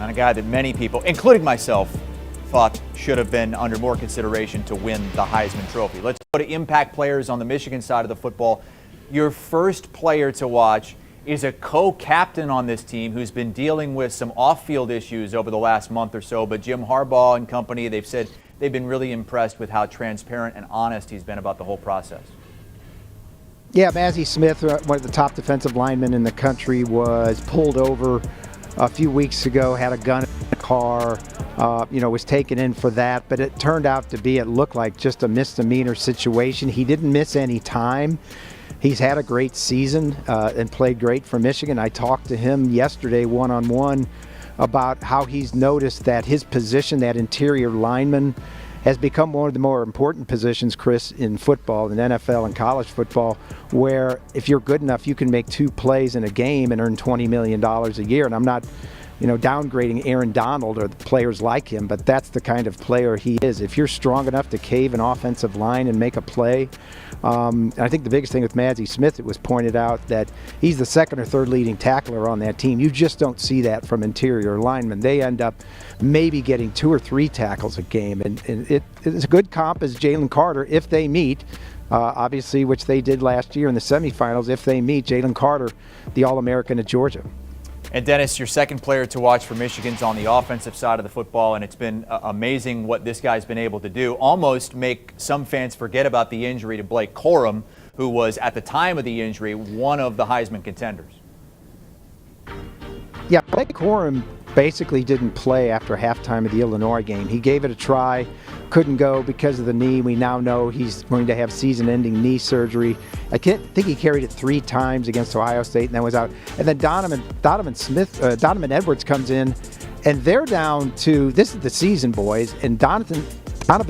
And a guy that many people, including myself, thought should have been under more consideration to win the Heisman Trophy. Let's go to impact players on the Michigan side of the football. Your first player to watch is a co-captain on this team who's been dealing with some off-field issues over the last month or so, but Jim Harbaugh and company, they've said they've been really impressed with how transparent and honest he's been about the whole process. Yeah, Mazi Smith, one of the top defensive linemen in the country, was pulled over a few weeks ago, had a gun in the car, was taken in for that, but it turned out to be, it looked like just a misdemeanor situation. He didn't miss any time. He's had a great season and played great for Michigan. I talked to him yesterday one-on-one about how he's noticed that his position, that interior lineman, has become one of the more important positions, Chris, in football, in NFL and college football, where if you're good enough, you can make 2 plays in a game and earn $20 million a year. And I'm not, downgrading Aaron Donald or the players like him, but that's the kind of player he is. If you're strong enough to cave an offensive line and make a play, and I think the biggest thing with Mazi Smith, it was pointed out that he's the second or third leading tackler on that team. You just don't see that from interior linemen. They end up maybe getting 2 or 3 tackles a game, and it's a good comp as Jalen Carter if they meet. Obviously, which they did last year in the semifinals, if they meet Jalen Carter, the All-American at Georgia. And Dennis, your second player to watch for Michigan's on the offensive side of the football, and it's been amazing what this guy's been able to do. Almost make some fans forget about the injury to Blake Corum, who was, at the time of the injury, one of the Heisman contenders. Yeah, Blake Corum basically didn't play after halftime of the Illinois game. He gave it a try, couldn't go because of the knee. We now know he's going to have season-ending knee surgery. I think he carried it 3 times against Ohio State and then was out. And then Donovan Edwards comes in, and they're down to, this is the season, boys, and Donovan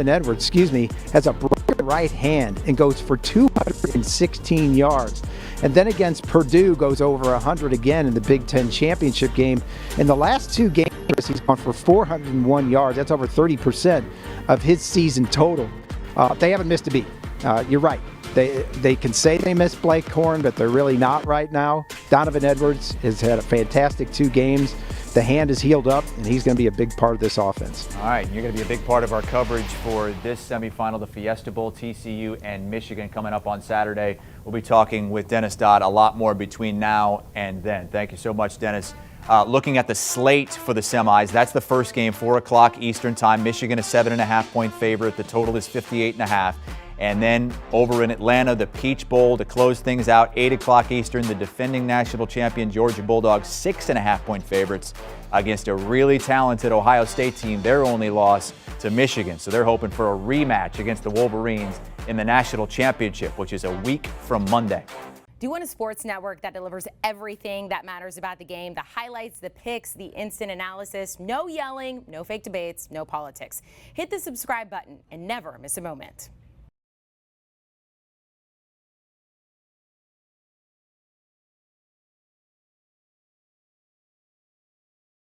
Edwards, has a broken right hand and goes for 216 yards. And then against Purdue goes over 100 again in the Big Ten championship game. In the last 2 games, he's gone for 401 yards. That's over 30% of his season total. They haven't missed a beat. You're right. They can say they missed Blake Corum, but they're really not right now. Donovan Edwards has had a fantastic 2 games. The hand is healed up, and he's going to be a big part of this offense. All right, you're going to be a big part of our coverage for this semifinal, the Fiesta Bowl, TCU and Michigan coming up on Saturday. We'll be talking with Dennis Dodd a lot more between now and then. Thank you so much, Dennis. Looking at the slate for the semis, that's the first game, 4 o'clock Eastern time. Michigan a 7.5-point favorite. The total is 58.5. And then over in Atlanta, the Peach Bowl to close things out, 8 o'clock Eastern, the defending national champion Georgia Bulldogs, 6.5-point favorites against a really talented Ohio State team, their only loss to Michigan. So they're hoping for a rematch against the Wolverines in the national championship, which is a week from Monday. Do you want a sports network that delivers everything that matters about the game? The highlights, the picks, the instant analysis, no yelling, no fake debates, no politics. Hit the subscribe button and never miss a moment.